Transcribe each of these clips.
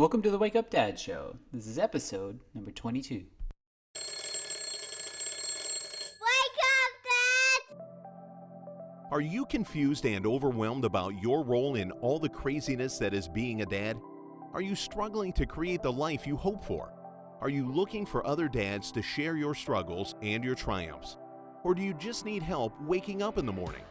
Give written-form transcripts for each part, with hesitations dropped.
Welcome to the Wake Up Dad Show. This is episode number 22. Wake up, Dad! Are you confused and overwhelmed about your role in all the craziness that is being a dad? Are you struggling to create the life you hope for? Are you looking for other dads to share your struggles and your triumphs? Or do you just need help waking up in the morning?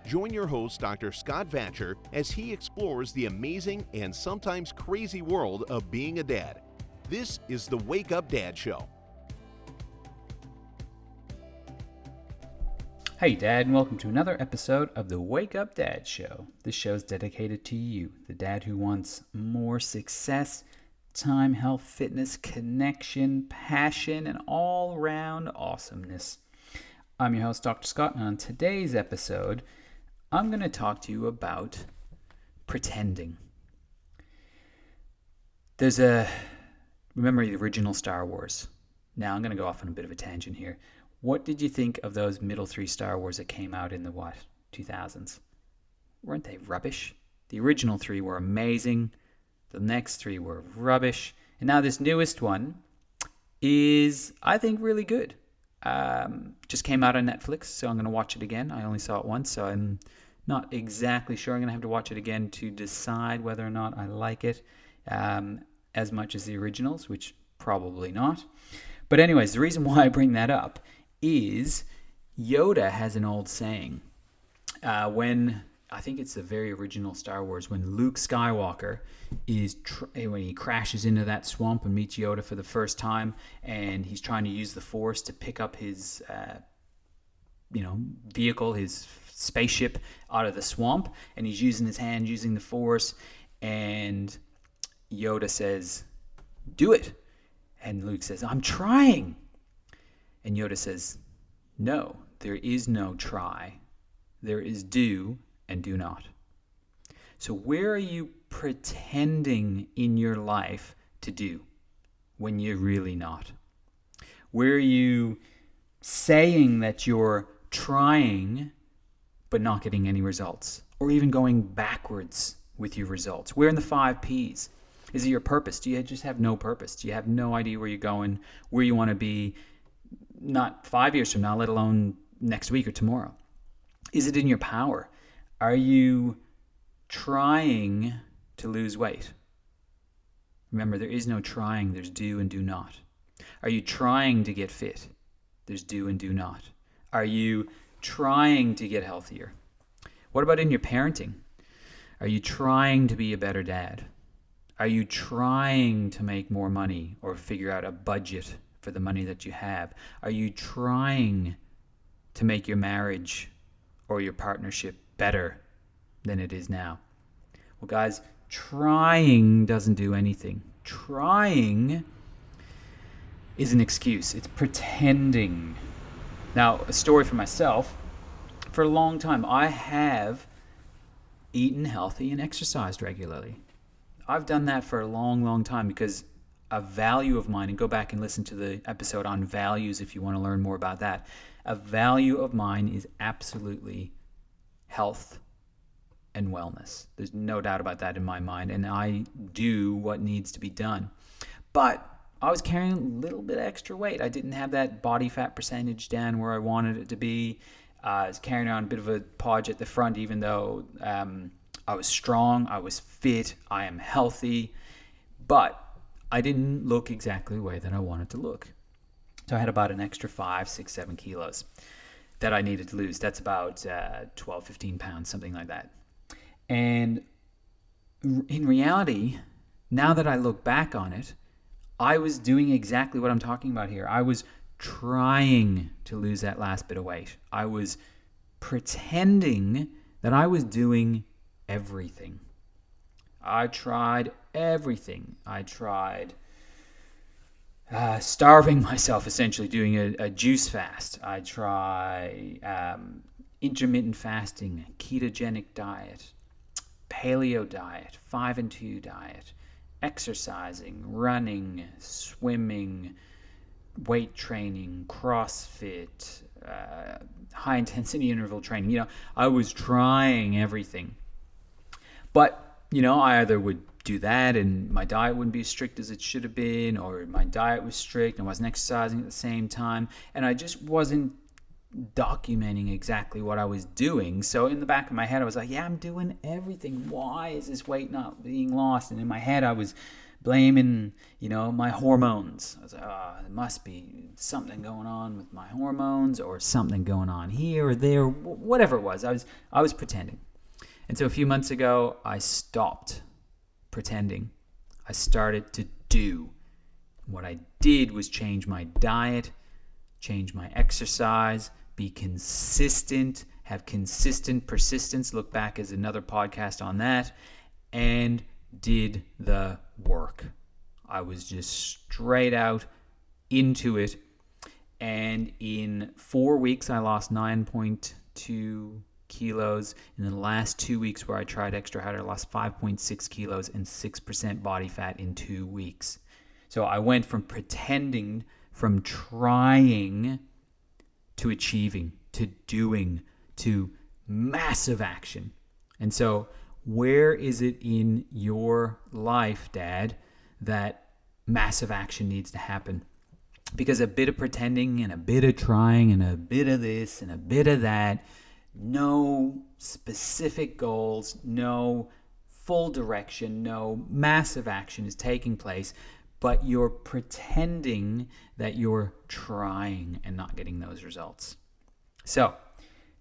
Join your host, Dr. Scott Vatcher, as he explores the amazing and sometimes crazy world of being a dad. This is the Wake Up Dad Show. Hey Dad, and welcome to another episode of the Wake Up Dad Show. This show is dedicated to you, the dad who wants more success, time, health, fitness, connection, passion, and all-round awesomeness. I'm your host, Dr. Scott, and on today's episode, I'm going to talk to you about pretending. Remember the original Star Wars. Now I'm going to go off on a bit of a tangent here. What did you think of those middle three Star Wars that came out in the 2000s? Weren't they rubbish? The original three were amazing. The next three were rubbish. And now this newest one is, I think, really good. Just came out on Netflix, so I'm going to watch it again. I only saw it once, so I'm not exactly sure. I'm going to have to watch it again to decide whether or not I like it as much as the originals, which probably not. But anyways, the reason why I bring that up is Yoda has an old saying. When I think it's the very original Star Wars, when Luke Skywalker when he crashes into that swamp and meets Yoda for the first time, and he's trying to use the Force to pick up his, vehicle, his spaceship out of the swamp, and he's using his hand, using the Force, and Yoda says, "Do it," and Luke says, "I'm trying," and Yoda says, "No, there is no try. There is do and do not." So where are you pretending in your life to do when you're really not? Where are you saying that you're trying but not getting any results, or even going backwards with your results? Where in the 5 Ps? Is it your purpose? Do you just have no purpose? Do you have no idea where you're going, where you want to be, not 5 years from now, let alone next week or tomorrow? Is it in your power? Are you trying to lose weight? Remember, there is no trying, there's do and do not. Are you trying to get fit? There's do and do not. Are you trying to get healthier? What about in your parenting? Are you trying to be a better dad? Are you trying to make more money or figure out a budget for the money that you have? Are you trying to make your marriage or your partnership better than it is now? Well, guys, trying doesn't do anything. Trying is an excuse. It's pretending. Now, a story for myself. For a long time, I have eaten healthy and exercised regularly. I've done that for a long, long time because a value of mine, and go back and listen to the episode on values if you want to learn more about that. A value of mine is absolutely health and wellness. There's no doubt about that in my mind, and I do what needs to be done. But I was carrying a little bit extra weight. I didn't have that body fat percentage down where I wanted it to be. I was carrying around a bit of a podge at the front, even though I was strong, I was fit, I am healthy, but I didn't look exactly the way that I wanted to look. So I had about an extra 5, 6, 7 kilos that I needed to lose. That's about 12, 15 pounds, something like that. And in reality, now that I look back on it, I was doing exactly what I'm talking about here. I was trying to lose that last bit of weight. I was pretending that I was doing everything. I tried everything. I tried starving myself, essentially doing a juice fast. I tried intermittent fasting, ketogenic diet, paleo diet, 5 and 2 diet, exercising, running, swimming, weight training, CrossFit, high intensity interval training. I was trying everything. But, I either would do that, and my diet wouldn't be as strict as it should have been, or my diet was strict and I wasn't exercising at the same time, and I just wasn't documenting exactly what I was doing. So in the back of my head I was like, yeah, I'm doing everything. Why is this weight not being lost? And in my head I was blaming, my hormones. I was like, it must be something going on with my hormones, or something going on here or there, whatever it was. I was pretending. And so a few months ago, I stopped pretending. I started to do. What I did was change my diet, change my exercise, be consistent, have consistent persistence. Look back as another podcast on that, and did the work. I was just straight out into it. And in 4 weeks, I lost 9.2 kilos. In the last 2 weeks where I tried extra hard, I lost 5.6 kilos and 6% body fat in 2 weeks. So I went from pretending, from trying, to achieving, to doing, to massive action. And so where is it in your life, Dad, that massive action needs to happen? Because a bit of pretending and a bit of trying and a bit of this and a bit of that, no specific goals, no full direction, no massive action is taking place, but you're pretending that you're trying and not getting those results. So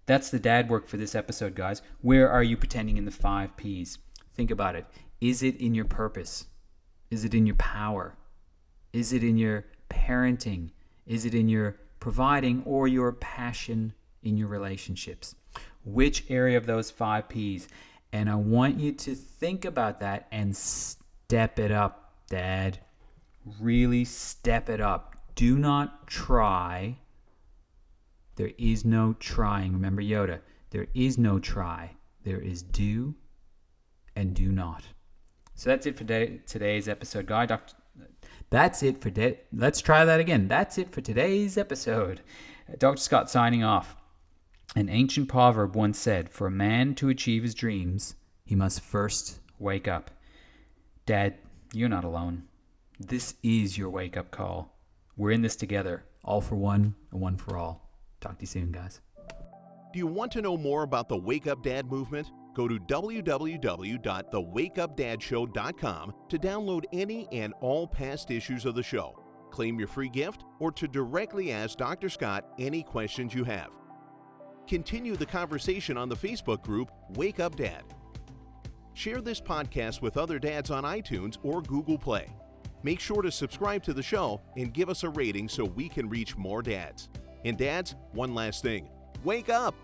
that's the dad work for this episode, guys. Where are you pretending in the 5 Ps? Think about it. Is it in your purpose? Is it in your power? Is it in your parenting? Is it in your providing, or your passion in your relationships? Which area of those 5 Ps? And I want you to think about that and step it up, Dad. Really step it up. Do not try. There is no trying. Remember Yoda. There is no try. There is do and do not. So that's it for today's episode, guy. Let's try that again. That's it for today's episode. Dr. Scott signing off. An ancient proverb once said, for a man to achieve his dreams, he must first wake up. Dad, you're not alone. This is your wake-up call. We're in this together. All for one and one for all. Talk to you soon, guys. Do you want to know more about the Wake Up Dad movement? Go to www.thewakeupdadshow.com to download any and all past issues of the show, claim your free gift, or to directly ask Dr. Scott any questions you have. Continue the conversation on the Facebook group Wake Up Dad. Share this podcast with other dads on iTunes or Google Play. Make sure to subscribe to the show and give us a rating so we can reach more dads. And dads, one last thing. Wake up!